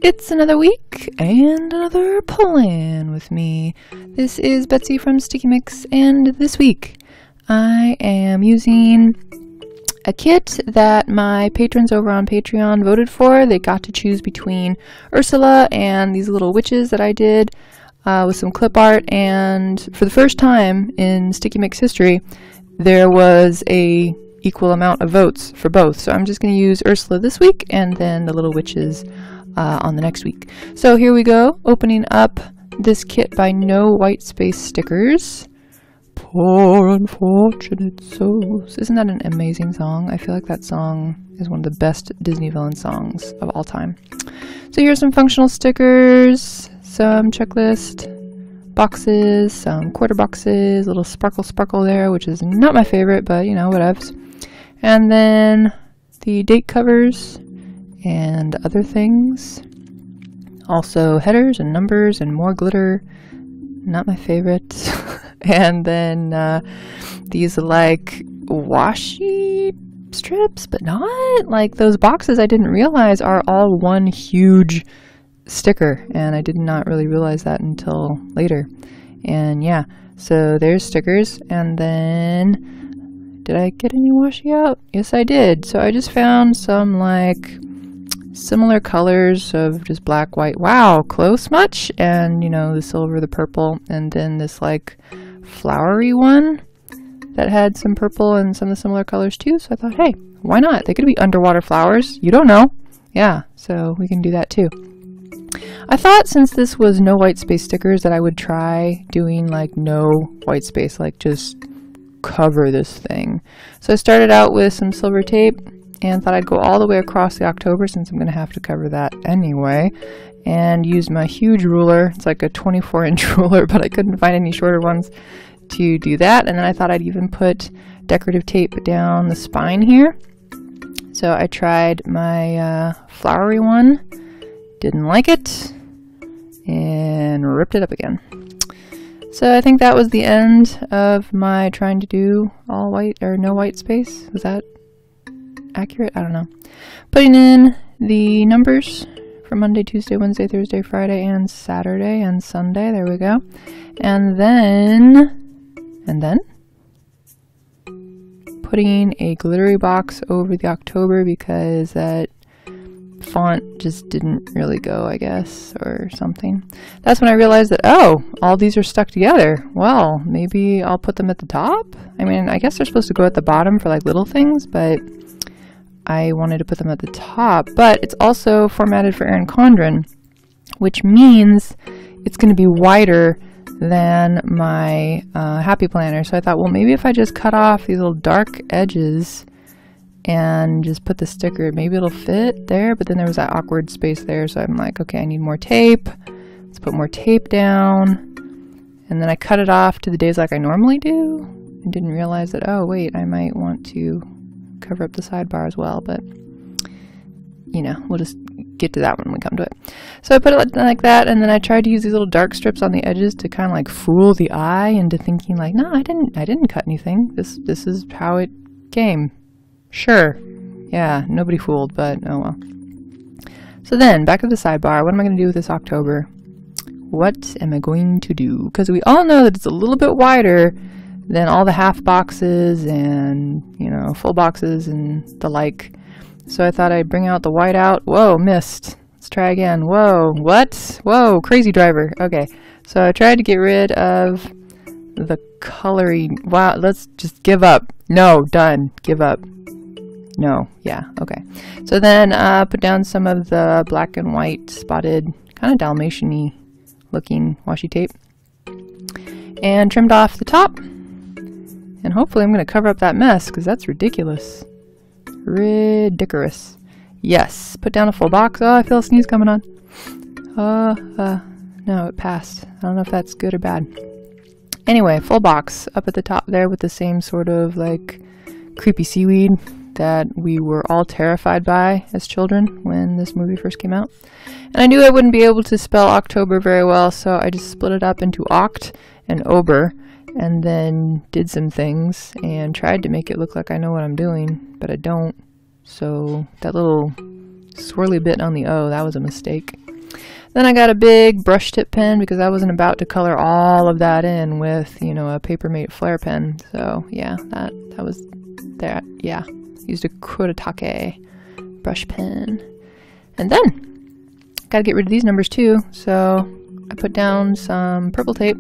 It's another week and another plan with me. This is Betsy from Sticky Mix, and this week I am using a kit that my patrons over on Patreon voted for. They got to choose between Ursula and these little witches that I did with some clip art, and for the first time in Sticky Mix history there was a equal amount of votes for both. So I'm just going to use Ursula this week and then the little witches on the next week. So here we go, opening up this kit by No White Space Stickers. Poor unfortunate souls. Isn't that an amazing song? I feel like that song is one of the best Disney villain songs of all time. So here's some functional stickers, some checklist boxes, some quarter boxes, a little sparkle there, which is not my favorite, but you know, whatevs. And then the date covers and other things. Also headers and numbers and more glitter. Not my favorite. And then these like washi strips, but not like those boxes I didn't realize are all one huge sticker, and I did not really realize that until later. And yeah, so there's stickers. And then did I get any washi out? Yes, I did. So I just found some like similar colors of just black, white. Wow, close much? And you know, the silver, the purple, and then this like flowery one that had some purple and some of the similar colors too. So I thought, hey, why not? They could be underwater flowers. You don't know. Yeah, so we can do that too. I thought since this was no white space stickers that I would try doing like no white space, like just cover this thing. So I started out with some silver tape and thought I'd go all the way across the October since I'm going to have to cover that anyway, and used my huge ruler. It's like a 24-inch ruler, but I couldn't find any shorter ones to do that. And then I thought I'd even put decorative tape down the spine here. So I tried my flowery one, didn't like it, and ripped it up again. So I think that was the end of my trying to do all white or no white space. Was that accurate? I don't know. Putting in the numbers for Monday, Tuesday, Wednesday, Thursday, Friday, and Saturday, and Sunday. There we go. And then putting a glittery box over the October because that font just didn't really go, I guess, or something. That's when I realized that, oh, all these are stuck together. Well, maybe I'll put them at the top? I mean, I guess they're supposed to go at the bottom for like little things, but I wanted to put them at the top. But it's also formatted for Erin Condren, which means it's going to be wider than my Happy Planner. So I thought, well, maybe if I just cut off these little dark edges and just put the sticker, maybe it'll fit there. But then there was that awkward space there, so I'm like, okay, I need more tape. Let's put more tape down. And then I cut it off to the days like I normally do and didn't realize that, oh wait, I might want to cover up the sidebar as well, but you know, we'll just get to that when we come to it. So I put it like that, and then I tried to use these little dark strips on the edges to kind of like fool the eye into thinking like, no, I didn't cut anything. This is how it came. Sure. Yeah, nobody fooled, but oh well. So then, back to the sidebar. What am I going to do with this October? What am I going to do? Because we all know that it's a little bit wider than all the half boxes and, you know, full boxes and the like. So I thought I'd bring out the whiteout. Whoa, missed. Let's try again. Whoa, what? Whoa, crazy driver. Okay, so I tried to get rid of the coloring. Wow, let's just give up. No, done. Give up. No, yeah, okay. So then put down some of the black and white spotted, kind of Dalmatian-y looking washi tape. And trimmed off the top. And hopefully I'm going to cover up that mess, because that's ridiculous. Ridiculous. Yes, put down a full box. Oh, I feel a sneeze coming on. No, it passed. I don't know if that's good or bad. Anyway, full box up at the top there with the same sort of like creepy seaweed that we were all terrified by as children when this movie first came out. And I knew I wouldn't be able to spell October very well, so I just split it up into Oct and Ober, and then did some things and tried to make it look like I know what I'm doing, but I don't. So that little swirly bit on the O. That was a mistake. Then I got a big brush tip pen because I wasn't about to color all of that in with, you know, a Papermate flare pen. So yeah, that was that. Yeah, used a Kuretake brush pen. And then gotta get rid of these numbers too. So I put down some purple tape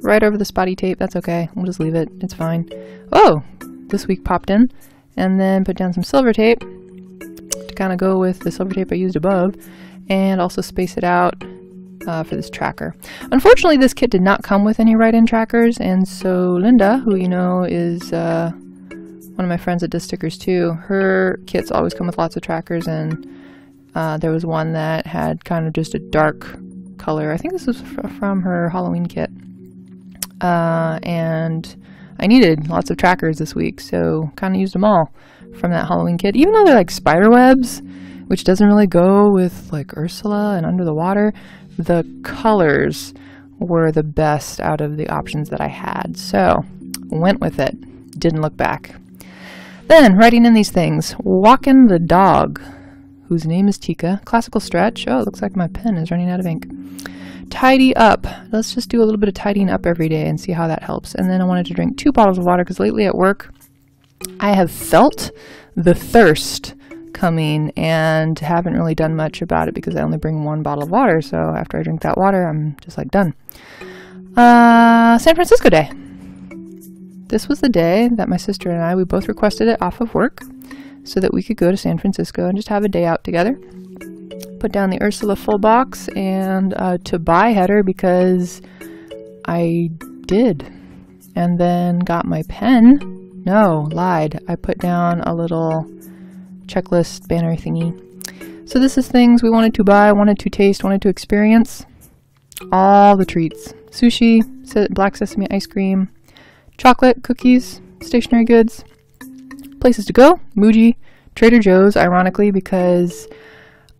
right over the spotty tape. That's okay. We'll just leave it. It's fine. Oh, this week popped in. And then put down some silver tape to kind of go with the silver tape I used above. And also space it out for this tracker. Unfortunately, this kit did not come with any write-in trackers, and so Linda, who you know is one of my friends that does stickers too, her kits always come with lots of trackers, and there was one that had kind of just a dark color. I think this was from her Halloween kit. And I needed lots of trackers this week, so kind of used them all from that Halloween kit. Even though they're like spider webs, which doesn't really go with like Ursula and Under the Water, the colors were the best out of the options that I had. So went with it, didn't look back. Then writing in these things, walking the dog, whose name is Tika, classical stretch. Oh, it looks like my pen is running out of ink. Tidy up. Let's just do a little bit of tidying up every day and see how that helps. And then I wanted to drink 2 bottles of water because lately at work I have felt the thirst coming and haven't really done much about it because I only bring 1 bottle of water. So after I drink that water, I'm just like done. San Francisco Day. This was the day that my sister and I, we both requested it off of work so that we could go to San Francisco and just have a day out together. Put down the Ursula full box and to buy header because I did. And then got my pen. No, lied. I put down a little checklist banner thingy. So this is things we wanted to buy, wanted to taste, wanted to experience. All the treats. Sushi, black sesame ice cream, chocolate, cookies, stationery goods. Places to go, Muji, Trader Joe's, ironically, because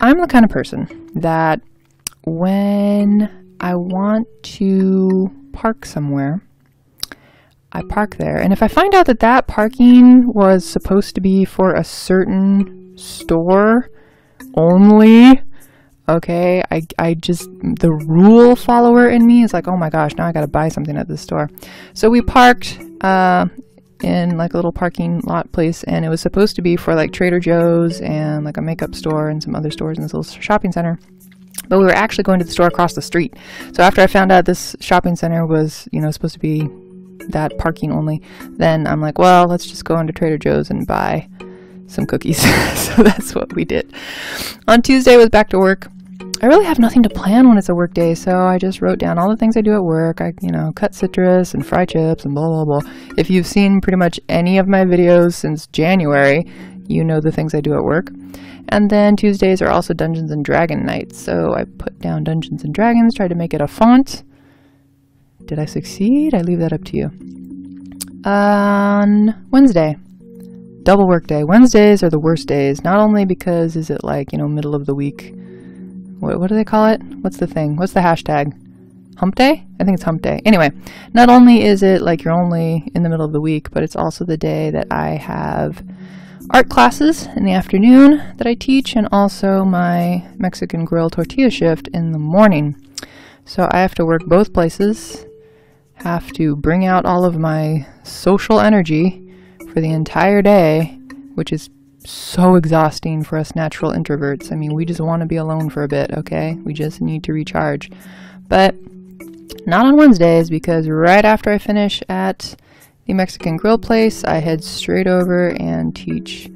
I'm the kind of person that when I want to park somewhere, I park there. And if I find out that that parking was supposed to be for a certain store only, okay, I just, the rule follower in me is like, oh my gosh, now I gotta buy something at this store. So we parked in like a little parking lot place, and it was supposed to be for like Trader Joe's and like a makeup store and some other stores in this little shopping center. But we were actually going to the store across the street. So after I found out this shopping center was, you know, supposed to be that parking only, then I'm like, well, let's just go into Trader Joe's and buy some cookies. So that's what we did. On Tuesday I was back to work. I really have nothing to plan when it's a work day, so I just wrote down all the things I do at work. I, you know, cut citrus and fry chips and blah, blah, blah. If you've seen pretty much any of my videos since January, you know the things I do at work. And then Tuesdays are also Dungeons and Dragon nights, so I put down Dungeons and Dragons, tried to make it a font. Did I succeed? I leave that up to you. On Wednesday, double work day. Wednesdays are the worst days, not only because is it like, you know, middle of the week. What do they call it? What's the thing? What's the hashtag? Hump day? I think it's hump day. Anyway, not only is it like you're only in the middle of the week, but it's also the day that I have art classes in the afternoon that I teach, and also my Mexican grill tortilla shift in the morning. So I have to work both places, have to bring out all of my social energy for the entire day, which is so exhausting for us natural introverts. I mean, we just want to be alone for a bit, okay? We just need to recharge. But not on Wednesdays, because right after I finish at the Mexican grill place, I head straight over and teach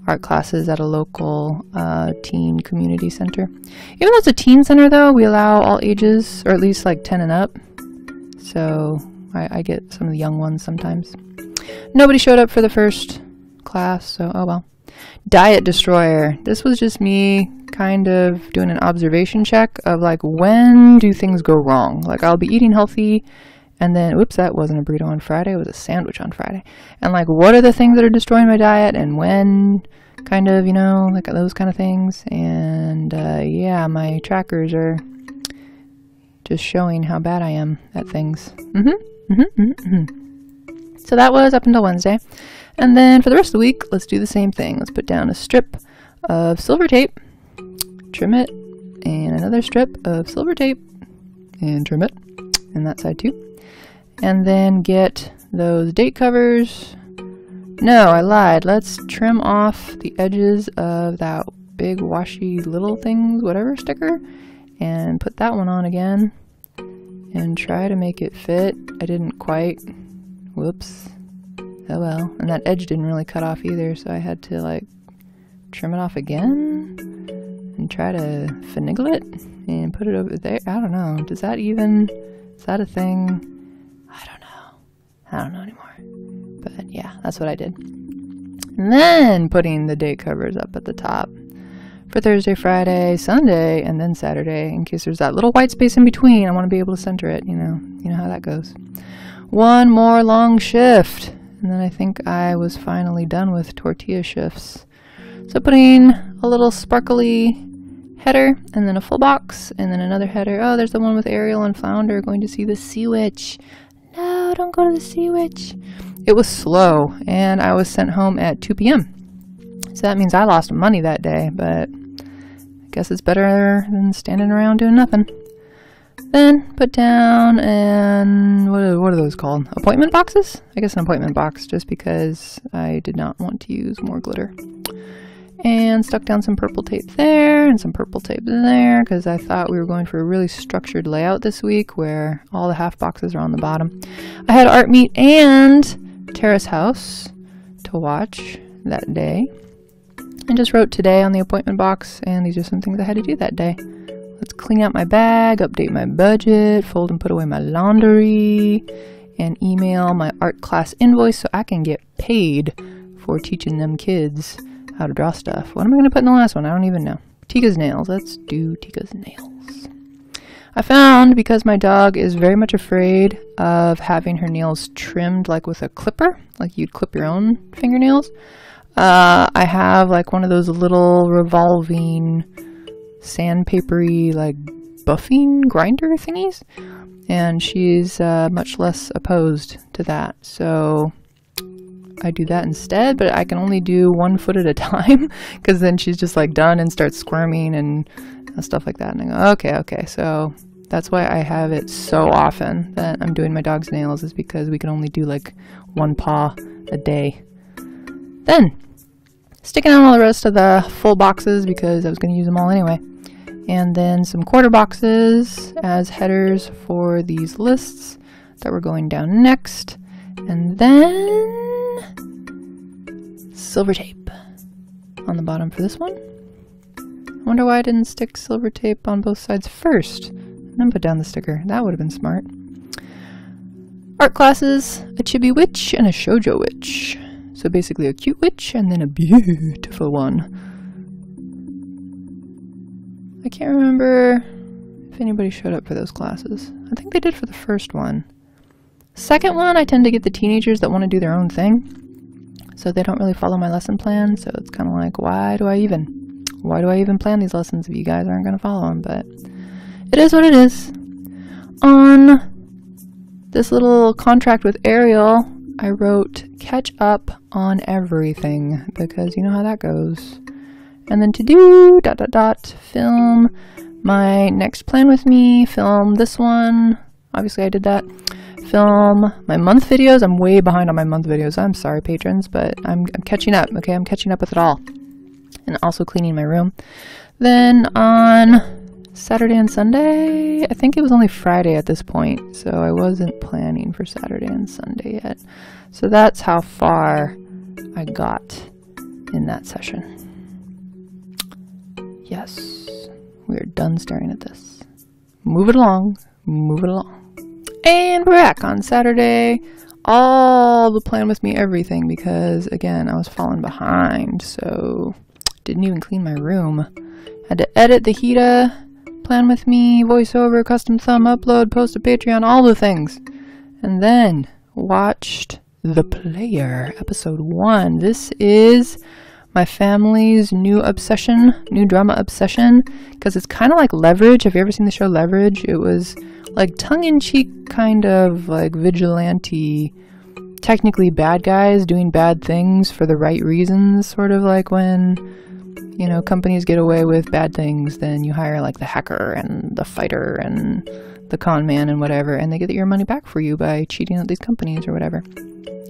art classes at a local teen community center. Even though it's a teen center, though, we allow all ages, or at least like 10 and up. So I get some of the young ones sometimes. Nobody showed up for the first class, so oh well. Diet destroyer. This was just me kind of doing an observation check of like, when do things go wrong? Like, I'll be eating healthy, and then, oops, that wasn't a burrito on Friday, it was a sandwich on Friday. And like, what are the things that are destroying my diet, and when, kind of, you know, like those kind of things. And yeah, my trackers are just showing how bad I am at things. So that was up until Wednesday. And then for the rest of the week, let's do the same thing. Let's put down a strip of silver tape trim it, and another strip of silver tape, and trim it, and that side too. And then get those date covers. No, I lied. Let's trim off the edges of that big washy little things, whatever sticker, and put that one on again and try to make it fit. I didn't quite. Whoops. Oh well. And that edge didn't really cut off either, so I had to like trim it off again and try to finagle it and put it over there. I don't know. Is that a thing? I don't know anymore. But yeah, that's what I did. And then putting the date covers up at the top for Thursday, Friday, Sunday, and then Saturday, in case there's that little white space in between. I want to be able to center it, you know how that goes. One more long shift, and then I think I was finally done with tortilla shifts. So putting a little sparkly header, and then a full box, and then another header. Oh, there's the one with Ariel and Flounder going to see the Sea Witch. No, don't go to the Sea Witch. It was slow, and I was sent home at 2 p.m. So that means I lost money that day, but I guess it's better than standing around doing nothing. Then put down, and what are those called? Appointment boxes? I guess an appointment box, just because I did not want to use more glitter. And stuck down some purple tape there and some purple tape there, because I thought we were going for a really structured layout this week where all the half boxes are on the bottom. I had art meet and Terrace House to watch that day. And just wrote today on the appointment box, and these are some things I had to do that day. Let's clean out my bag, update my budget, fold and put away my laundry, and email my art class invoice so I can get paid for teaching them kids how to draw stuff. What am I going to put in the last one? I don't even know. Tika's nails. Let's do Tika's nails. I found, because my dog is very much afraid of having her nails trimmed like with a clipper, like you'd clip your own fingernails, I have like one of those little revolving sandpapery like buffing grinder thingies, and she's much less opposed to that. So I do that instead, but I can only do 1 foot at a time, because then she's just like done and starts squirming and stuff like that. And I go, okay. So that's why I have it so often that I'm doing my dog's nails, is because we can only do like 1 paw a day. Then sticking out all the rest of the full boxes, because I was going to use them all anyway. And then some quarter boxes as headers for these lists that were going down next. And then silver tape on the bottom for this one. I wonder why I didn't stick silver tape on both sides first and then put down the sticker. That would have been smart. Art classes, a chibi witch and a shoujo witch. So basically a cute witch and then a beautiful one. I can't remember if anybody showed up for those classes. I think they did for the first one. Second one, I tend to get the teenagers that want to do their own thing, so they don't really follow my lesson plan. So it's kind of like, why do I even plan these lessons if you guys aren't going to follow them? But it is what it is. On this little contract with Ariel, I wrote catch up on everything, because you know how that goes. And then to do ... film my next plan with me, film this one. Obviously I did that. Film my month videos. I'm way behind on my month videos. I'm sorry, patrons, but I'm catching up. Okay, I'm catching up with it all. And also cleaning my room. Then on Saturday and Sunday, I think it was only Friday at this point, so I wasn't planning for Saturday and Sunday yet. So that's how far I got in that session. Yes, we are done staring at this. Move it along, move it along. And we're back on Saturday. All the plan with me, everything, because again, I was falling behind, so didn't even clean my room. Had to edit the Hita, plan with me, voiceover, custom thumb, upload, post to Patreon, all the things. And then watched The Player, episode 1. This is my family's new obsession, new drama obsession, because it's kind of like Leverage. Have you ever seen the show Leverage? It was like tongue-in-cheek kind of like vigilante, technically bad guys doing bad things for the right reasons, sort of like when you know, companies get away with bad things, then you hire like the hacker and the fighter and the con man and whatever, and they get your money back for you by cheating at these companies or whatever.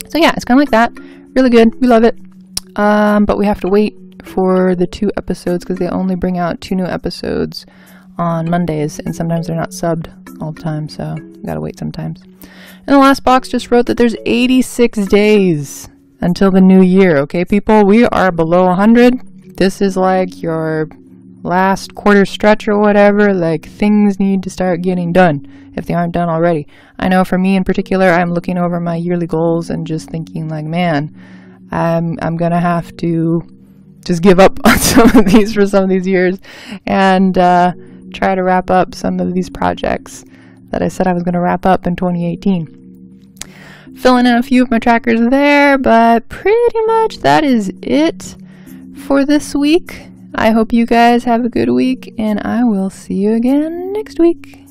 So yeah, it's kind of like that. Really good. We love it. But we have to wait for the 2 episodes because they only bring out 2 new episodes on Mondays, and sometimes they're not subbed all the time, so you gotta wait sometimes. And the last box just wrote that there's 86 days until the new year. Okay, people, we are below 100. This is like your last quarter stretch or whatever. Like, things need to start getting done if they aren't done already. I know for me in particular, I'm looking over my yearly goals and just thinking like, man, I'm gonna have to just give up on some of these for some of these years and try to wrap up some of these projects that I said I was going to wrap up in 2018. Filling in a few of my trackers there, but pretty much that is it for this week. I hope you guys have a good week, and I will see you again next week.